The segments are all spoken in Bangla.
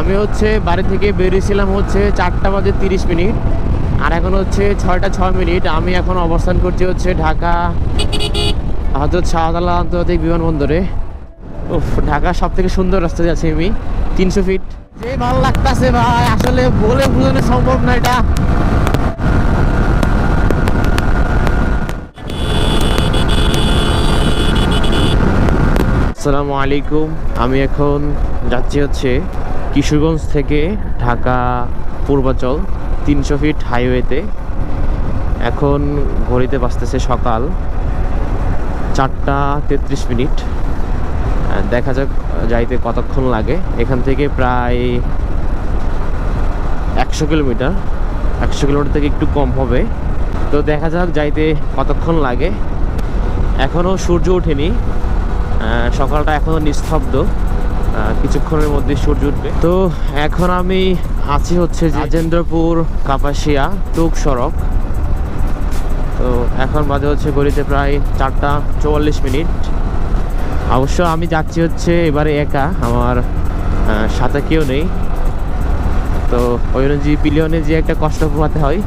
আমি হচ্ছে বাড়ি থেকে বেরিয়েছিলাম হচ্ছে 4:30 আর এখন হচ্ছে 6:06। আমি এখন অবস্থান করছি হচ্ছে ঢাকা হযরত শাহজালাল আন্তর্জাতিক বিমানবন্দরে। উফ, ঢাকা সব থেকে সুন্দর রাস্তা দিয়ে আছি আমি, 300 ফিট। যে ভালো লাগতেছে ভাই, আসলে বলে বোঝানো সম্ভব না এটা। আসসালামু আলাইকুম। আমি এখন যাচ্ছি হচ্ছে কিশোরগঞ্জ থেকে ঢাকা পূর্বাচল 300 ফিট হাইওয়েতে। এখন ঘড়িতে বাজতেছে সকাল 4:33। দেখা যাক যাইতে কতক্ষণ লাগে। এখান থেকে প্রায় 100 কিলোমিটার, 100 কিলোমিটার থেকে একটু কম হবে। তো দেখা যাক যাইতে কতক্ষণ লাগে। এখনও সূর্য ওঠেনি, সকালটা এখনও নিস্তব্ধ, কিছুক্ষণের মধ্যে সূর্য উঠবে। তো এখন আমি আছি হচ্ছে রাজেন্দ্রপুর কাপাসিয়া টুক সড়ক। তো এখন বাজে হচ্ছে ঘড়িতে প্রায় 4:44। অবশ্য আমি যাচ্ছি হচ্ছে এবারে একা, আমার সাথে কেউ নেই। তো ওই যে পিলিয়নে যে একটা কষ্ট পোহাতে হয়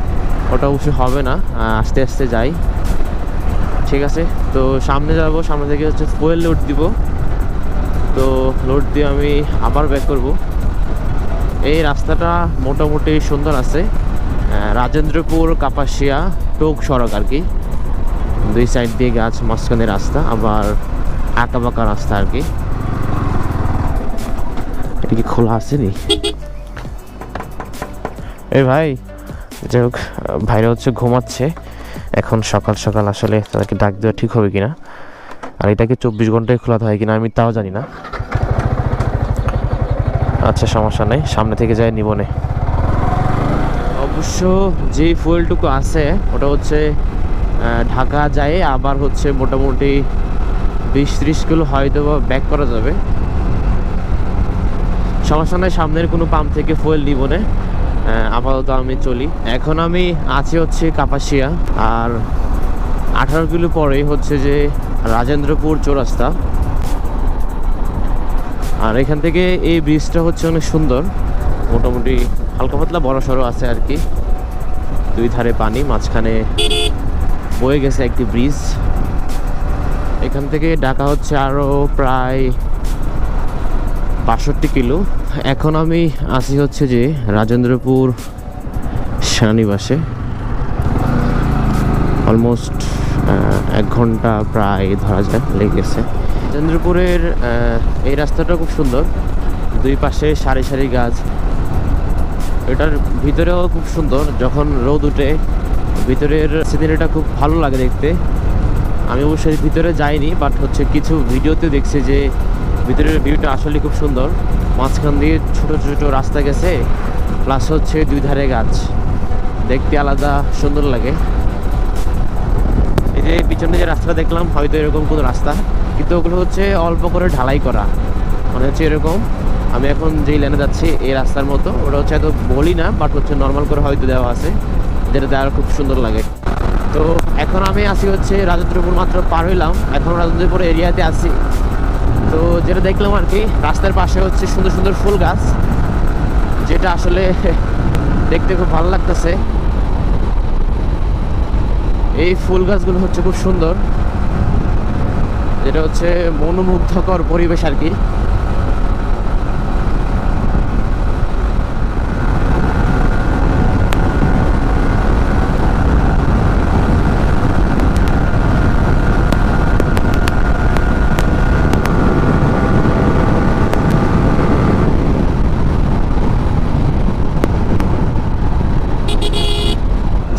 ওটা অবশ্যই হবে না, আস্তে আস্তে যাই। ঠিক আছে, তো সামনে যাব, সামনে থেকে হচ্ছে ফুয়েল লোড দিব। তো লোড দিয়ে আমি আবার ব্যাক করব। এই রাস্তাটা মোটামুটি সুন্দর আছে, রাজেন্দ্রপুর কাপাসিয়া টোক সড়ক আর কি। দুই সাইড দিয়ে গাছ, মাঝখানে রাস্তা, আবার আঁকা বাঁকা রাস্তা আর কি। এটা কি খোলা আছে নি? এই ভাই, যাই হোক, ভাইরা হচ্ছে ঘুমাচ্ছে এখন সকাল সকাল। আসলে তাদেরকে ডাক দেওয়া ঠিক হবে কিনা, আর এটাকে 24 ঘন্টায় খোলা হয় কিনা আমি তাও জানি না। আচ্ছা, সমস্যা নেই, সামনে থেকে যাই নিবনে। অবশ্য যে ফুয়েলটুকু আছে ওটা হচ্ছে ঢাকা যায়, আবার হচ্ছে মোটামুটি 20-30 কিলো হয়তো ব্যাক করা যাবে। সমস্যা নেই, সামনের কোনো পাম্প থেকে ফুয়েল নিবনে। আপাতত আমি চলি। এখন আমি আছি হচ্ছে কাপাসিয়া, আর 18 কিলো পরেই হচ্ছে যে রাজেন্দ্রপুর চৌরাস্তা। আর এখান থেকে এই ব্রিজটা হচ্ছে অনেক সুন্দর, মোটামুটি হালকা পাতলা বড় সড়ো আছে আর কি। দুই ধারে পানি, মাঝখানে বয়ে গেছে একটি ব্রিজ। এখান থেকে ঢাকা হচ্ছে আরও প্রায় 62 কিলো। এখন আমি আসি হচ্ছে যে রাজেন্দ্রপুর সেনানিবাসে। অলমোস্ট 1 ঘন্টা প্রায় ধরা যায় লেগে গেছে। রাজেন্দ্রপুরের এই রাস্তাটা খুব সুন্দর, দুই পাশে সারি সারি গাছ। এটার ভিতরেও খুব সুন্দর, যখন রোদ উঠে ভিতরের সিনারিটা খুব ভালো লাগে দেখতে। আমি অবশ্যই ভিতরে যাইনি, বাট হচ্ছে কিছু ভিডিওতে দেখছি যে ভিতরের ভিউটা আসলে খুব সুন্দর। মাঝখান দিয়ে ছোট ছোট রাস্তা গেছে, প্লাস হচ্ছে দুই ধারে গাছ, দেখতে আলাদা সুন্দর লাগে। এই যে পিছনে যে রাস্তা দেখলাম, হয়তো এরকম কোনো রাস্তা, কিন্তু ওগুলো হচ্ছে অল্প করে ঢালাই করা, মানে হচ্ছে এরকম। আমি এখন যেই লাইনে যাচ্ছি এই রাস্তার মতো, ওটা হচ্ছে এত বলি না, বাট হচ্ছে নর্মাল করে হয়তো দেওয়া আছে, যেটাতে আরও খুব সুন্দর লাগে। তো এখন আমি আসি হচ্ছে রাজেন্দ্রপুর, মাত্র পার হইলাম, এখন রাজেন্দ্রপুর এরিয়াতে আসি। তো যেটা দেখলাম আর কি, রাস্তার পাশে হচ্ছে সুন্দর সুন্দর ফুল গাছ, যেটা আসলে দেখতে খুব ভালো লাগতেছে। এই ফুল গাছগুলো হচ্ছে খুব সুন্দর, যেটা হচ্ছে মনোমুগ্ধকর পরিবেশ আর কি।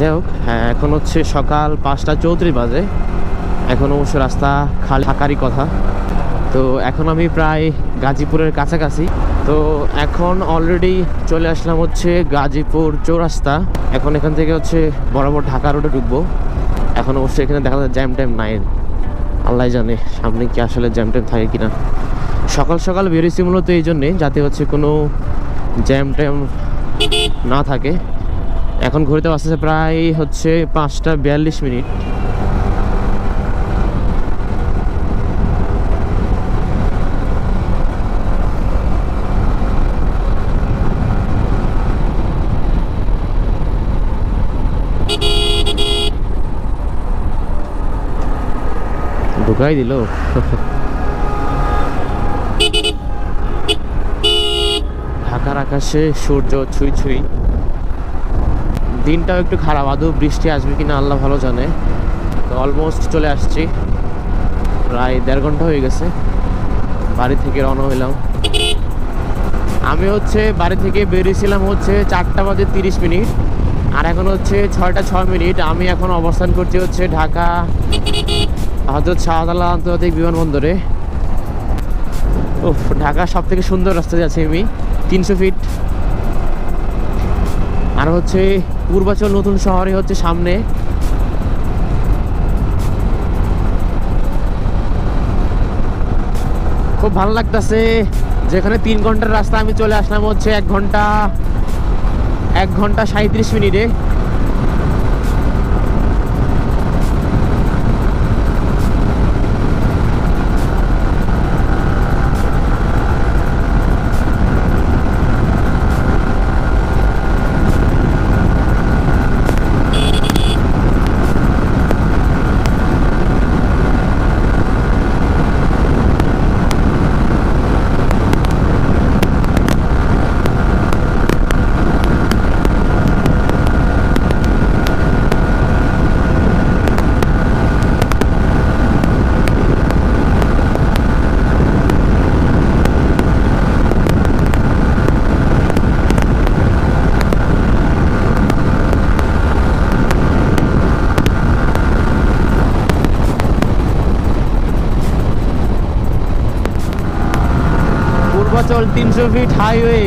যাই হোক, হ্যাঁ, এখন হচ্ছে সকাল 5:34 বাজে। এখন অবশ্য রাস্তা খালি থাকারই কথা। তো এখন আমি প্রায় গাজীপুরের কাছাকাছি। তো এখন অলরেডি চলে আসলাম হচ্ছে গাজীপুর চৌরাস্তা। এখন এখান থেকে হচ্ছে বরাবর ঢাকা রোডে ঢুকবো। এখন অবশ্যই এখানে দেখা যায় জ্যাম ট্যাম নাই, আল্লাহ জানে সামনে কি আসলে জ্যাম ট্যাম থাকে কিনা। সকাল সকাল বেরিয়েছি মূলত এই জন্যে, যাতে হচ্ছে কোনো জ্যাম ট্যাম না থাকে। এখন ঘুরতে আসতেছে প্রায় হচ্ছে 5:42। গাই দিল। ঢাকার আকাশে সূর্য ছুঁই ছুঁই। দিনটাও একটু খারাপ, আদৌ বৃষ্টি আসবে কিনা আল্লাহ ভালো জানে। তো অলমোস্ট চলে আসছি, প্রায় 1.5 ঘন্টা হয়ে গেছে বাড়ি থেকে রওনা হইলাম। আমি বাড়ি থেকে বেরিয়েছিলাম 4:30 আর এখন 6:06। আমি এখন অবস্থান করছি ঢাকা হযরত শাহজালাল আন্তর্জাতিক বিমানবন্দরে। ঢাকা সব থেকে সুন্দর রাস্তা যাচ্ছি আমি, 300 ফিট। আর পূর্বাচল নতুন শহরে সামনে। খুব ভালো লাগতেছে, যেখানে 3 ঘন্টার রাস্তা আমি চলে আসলাম 1 ঘন্টা 37 মিনিটে। Purbachal 300 feet highway.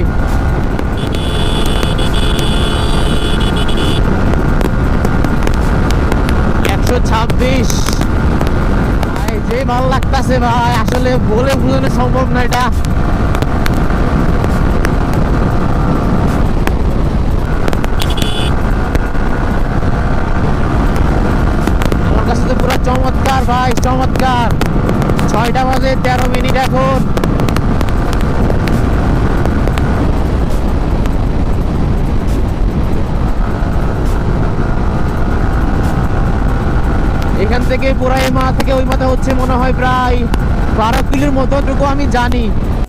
যে ভালো লাগতেছে ভাই, আসলে বলে বোঝানো সম্ভব না এটা। আমার কাছে তো পুরো চমৎকার ভাই, চমৎকার। 6:13 এখন। এখান থেকে পুরা এই মাথা থেকে ওই মাথা মনে হয় প্রায় 12 কিলোর মতো, আমি জানি।